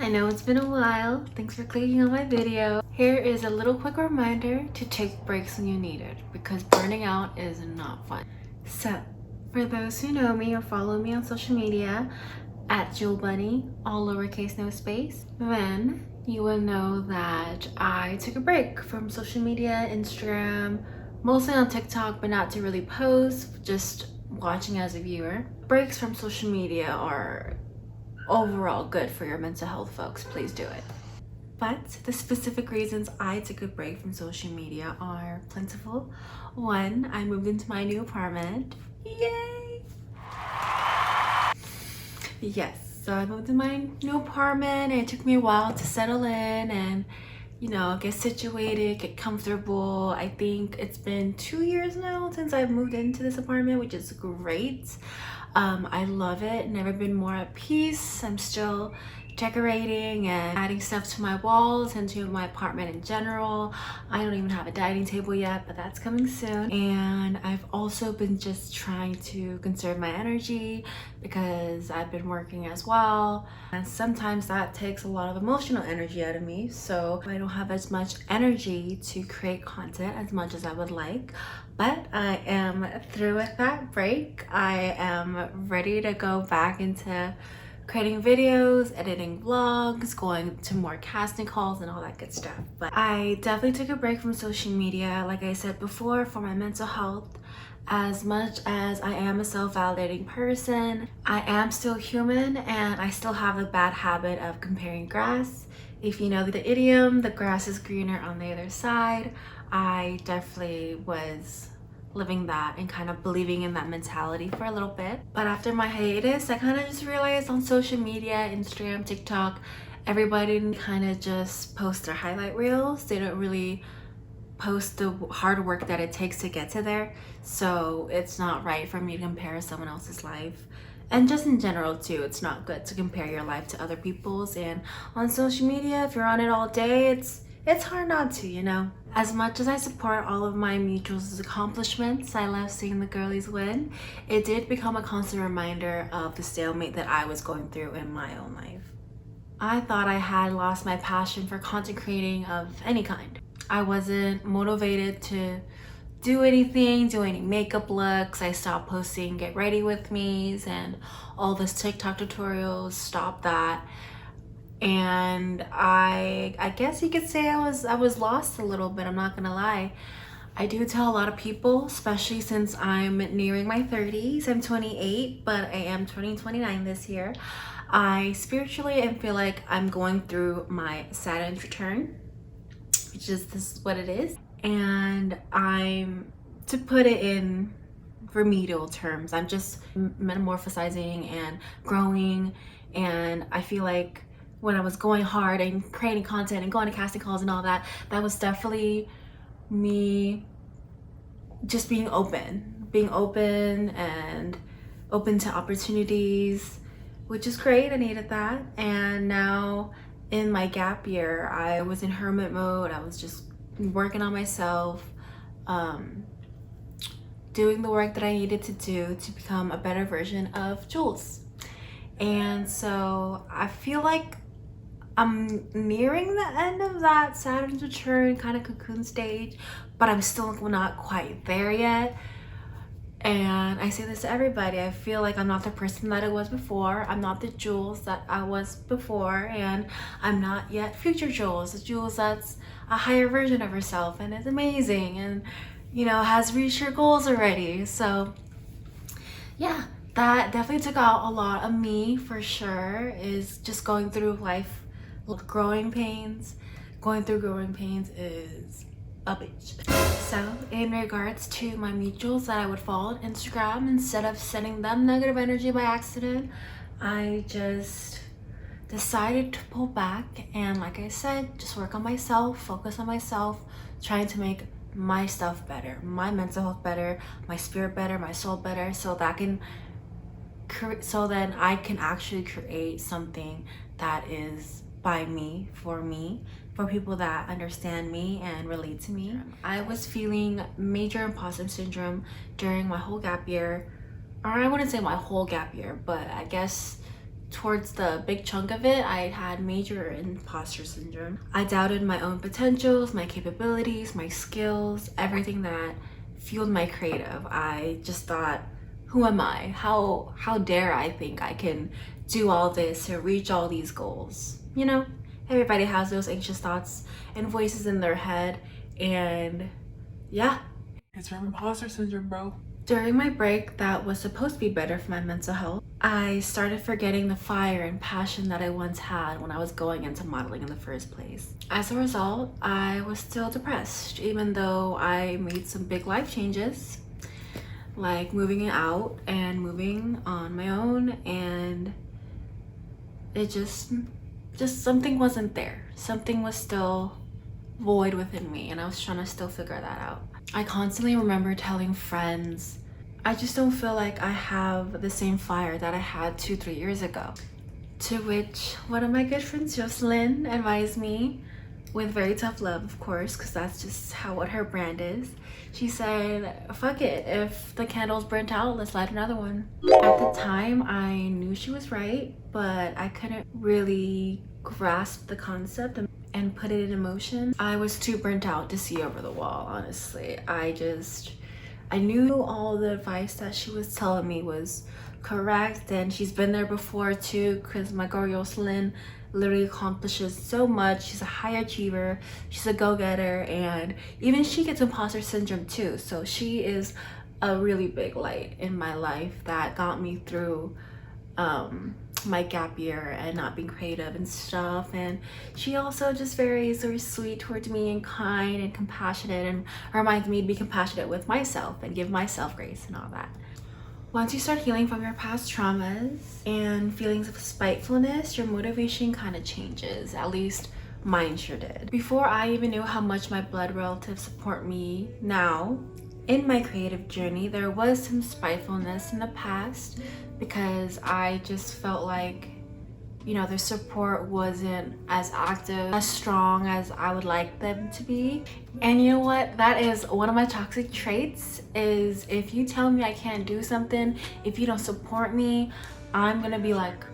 I know it's been a while. Thanks for clicking on my video. Here is a little quick reminder to take breaks when you need it, because burning out is not fun. So, for those who know me or follow me on social media, at julbunny, all lowercase, no space, then you will know that I took a break from social media, Instagram, mostly on TikTok, but not to really post, just watching as a viewer. Breaks from social media are overall good for your mental health, folks. Please do it. But the specific reasons I took a break from social media are plentiful. One, I moved into my new apartment. Yay! Yes, so I moved to my new apartment and it took me a while to settle in and, you know, get situated, get comfortable. I think it's been 2 years now since I've moved into this apartment, which is great. I love it. Never been more at peace. I'm still decorating and adding stuff to my walls and to my apartment in general. I don't even have a dining table yet, but that's coming soon. And I've also been just trying to conserve my energy because I've been working as well. And sometimes that takes a lot of emotional energy out of me. So I don't have as much energy to create content as much as I would like. But I am through with that break. I am ready to go back into creating videos, editing vlogs, going to more casting calls and all that good stuff. But I definitely took a break from social media, like I said before, for my mental health. As much as I am a self-validating person, I am still human and I still have the bad habit of comparing grass. If you know the idiom, the grass is greener on the other side. I definitely was living that and kind of believing in that mentality for a little bit. But after my hiatus, I kind of just realized on social media, Instagram, TikTok, everybody kind of just post their highlight reels. They don't really post the hard work that it takes to get to there. So it's not right for me to compare someone else's life. And just in general too, it's not good to compare your life to other people's. And on social media, if you're on it all day, it's hard not to, you know. As much as I support all of my mutuals' accomplishments, I love seeing the girlies win. It did become a constant reminder of the stalemate that I was going through in my own life. I thought I had lost my passion for content creating of any kind. I wasn't motivated to do anything, do any makeup looks. I stopped posting get ready with me's and all this TikTok tutorials, stopped that. And I guess you could say I was lost a little bit, I'm not gonna lie. I do tell a lot of people, especially since I'm nearing my 30s. I'm 28, but I am turning 29 this year. I spiritually and feel like I'm going through my Saturn's return, which is this what it is. And I'm, to put it in remedial terms, I'm just metamorphosizing and growing. And I feel like when I was going hard and creating content and going to casting calls and all that, that was definitely me just being open and open to opportunities, which is great. I needed that. And now in my gap year, I was in hermit mode. I was just working on myself, doing the work that I needed to do to become a better version of Jules. And so I feel like I'm nearing the end of that Saturn's return kind of cocoon stage, but I'm still not quite there yet. And I say this to everybody, I feel like I'm not the person that I was before. I'm not the Jules that I was before, and I'm not yet future Jules, the Jules that's a higher version of herself and is amazing and, you know, has reached her goals already. So yeah, that definitely took out a lot of me for sure, is just going through life with growing pains. Going through growing pains is a bitch. So in regards to my mutuals that I would follow on Instagram, instead of sending them negative energy by accident, I just decided to pull back and, like I said, just work on myself, focus on myself, trying to make my stuff better, my mental health better, my spirit better, my soul better, so that then I can actually create something that is by me, for people that understand me and relate to me. I was feeling major imposter syndrome during my whole gap year, or I wouldn't say my whole gap year, but I guess towards the big chunk of it, I had major imposter syndrome. I doubted my own potentials, my capabilities, my skills, everything that fueled my creative. I just thought, who am I? How dare I think I can do all this or reach all these goals? You know, everybody has those anxious thoughts and voices in their head, and yeah. It's from imposter syndrome, bro. During my break that was supposed to be better for my mental health, I started forgetting the fire and passion that I once had when I was going into modeling in the first place. As a result, I was still depressed, even though I made some big life changes, like moving out and moving on my own, and it just something wasn't there. Something was still void within me, and I was trying to still figure that out. I constantly remember telling friends, I just don't feel like I have the same fire that I had 2-3 years ago. To which one of my good friends, Jocelyn, advised me, with very tough love, of course, because that's just what her brand is. She said, fuck it, if the candle's burnt out, let's light another one. At the time, I knew she was right, but I couldn't really grasp the concept and put it in emotion. I was too burnt out to see over the wall, honestly. I knew all the advice that she was telling me was correct, and she's been there before too, because my girl Jocelyn literally accomplishes so much. She's a high achiever, she's a go-getter, and even she gets imposter syndrome too. So she is a really big light in my life that got me through my gap year and not being creative and stuff. And she also just very sweet towards me and kind and compassionate, and reminds me to be compassionate with myself and give myself grace and all that. Once you start healing from your past traumas and feelings of spitefulness, your motivation kind of changes. At least mine sure did. Before I even knew how much my blood relatives support me now in my creative journey, there was some spitefulness in the past, because I just felt like, you know, their support wasn't as active, as strong as I would like them to be. And you know what? That is one of my toxic traits, is if you tell me I can't do something, if you don't support me, I'm gonna be like,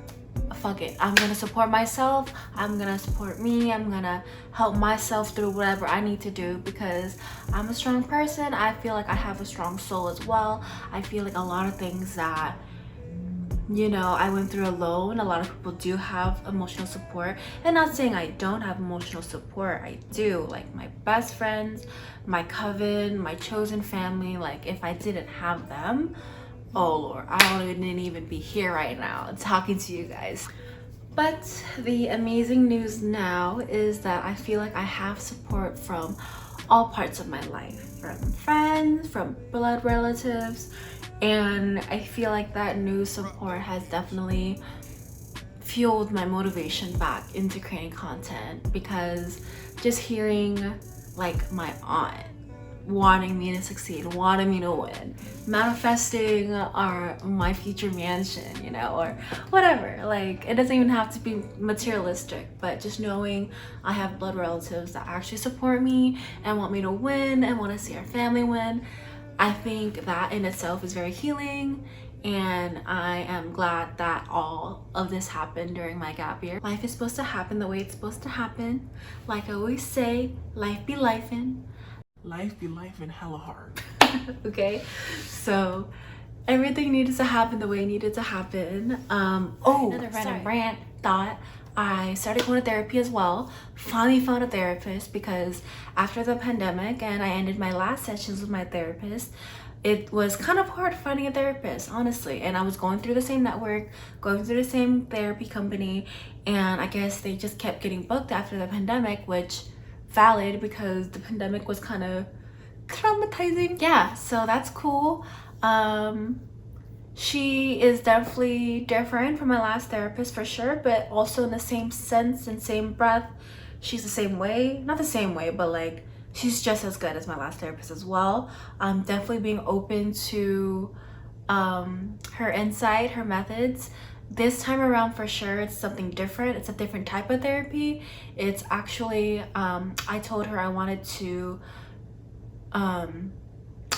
fuck it. I'm gonna support myself. I'm gonna support me. I'm gonna help myself through whatever I need to do, because I'm a strong person. I feel like I have a strong soul as well. I feel like a lot of things that, you know, I went through alone, a lot of people do have emotional support. And not saying I don't have emotional support, I do. Like my best friends, my coven, my chosen family. Like if I didn't have them, oh Lord, I wouldn't even be here right now talking to you guys. But the amazing news now is that I feel like I have support from all parts of my life, from friends, from blood relatives, and I feel like that new support has definitely fueled my motivation back into creating content, because just hearing like my aunt wanting me to succeed, wanting me to win, manifesting my future mansion, you know, or whatever. Like it doesn't even have to be materialistic, but just knowing I have blood relatives that actually support me and want me to win and want to see our family win, I think that in itself is very healing. And I am glad that all of this happened during my gap year. Life is supposed to happen the way it's supposed to happen. Like I always say, life be lifing. Life be life and hella hard. Okay, so everything needed to happen the way it needed to happen. Another random rant thought. I started going to therapy as well. Finally found a therapist, because after the pandemic and I ended my last sessions with my therapist, it was kind of hard finding a therapist, honestly. And I was going through the same network, going through the same therapy company, and I guess they just kept getting booked after the pandemic, which valid, because the pandemic was kind of traumatizing. Yeah, so that's cool. She is definitely different from my last therapist for sure, but also in the same sense and same breath, she's the same way. Not the same way, but like she's just as good as my last therapist as well. Definitely being open to her insight, her methods. This time around for sure it's something different. It's a different type of therapy. It's actually I told her I wanted to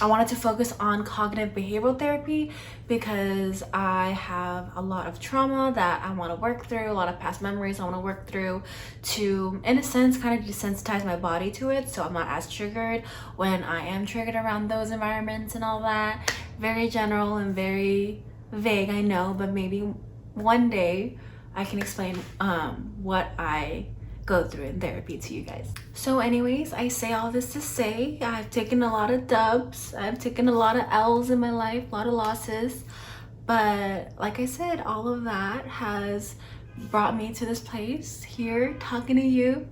I wanted to focus on cognitive behavioral therapy because I have a lot of trauma that I want to work through, a lot of past memories I want to work through to, in a sense, kind of desensitize my body to it so I'm not as triggered when I am triggered around those environments and all that. Very general and very vague, I know, but maybe one day I can explain what I go through in therapy to you guys. So anyways, I say all this to say I've taken a lot of dubs, I've taken a lot of L's in my life, a lot of losses, but like I said, all of that has brought me to this place here talking to you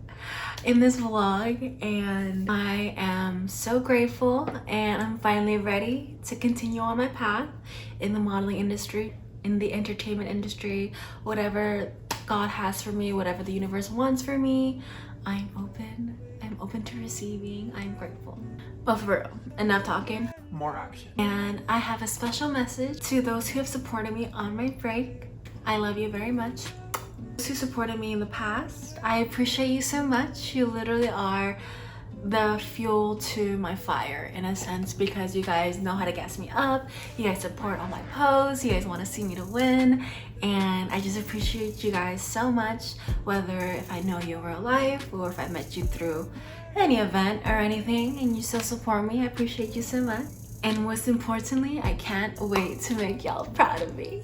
in this vlog, and I am so grateful, and I'm finally ready to continue on my path in the modeling industry, in the entertainment industry, whatever God has for me, whatever the universe wants for me. I'm open to receiving. I'm grateful. But for real, enough talking, More action. and I have a special message to those who have supported me on my break. I love you very much. Those who supported me in the past, I appreciate you so much. You literally are the fuel to my fire in a sense, because you guys know how to gas me up, you guys support all my posts, you guys want to see me to win, and I just appreciate you guys so much, whether if I know you in real life or if I met you through any event or anything and you still support me. I appreciate you so much, and most importantly, I can't wait to make y'all proud of me.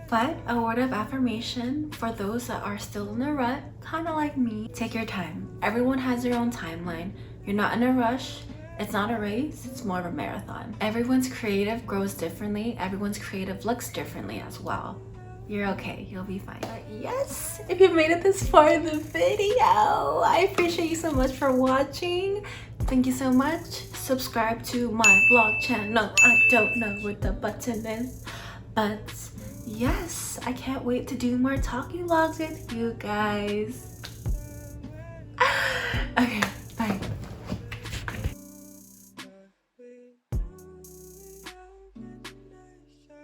But a word of affirmation for those that are still in a rut, kind of like me: take your time. Everyone has their own timeline. You're not in a rush. It's not a race, it's more of a marathon. Everyone's creative grows differently. Everyone's creative looks differently as well. You're okay, you'll be fine. But yes, if you made it this far in the video, I appreciate you so much for watching. Thank you so much. Subscribe to my vlog channel. I don't know what the button is, but yes, I can't wait to do more talking vlogs with you guys. Okay.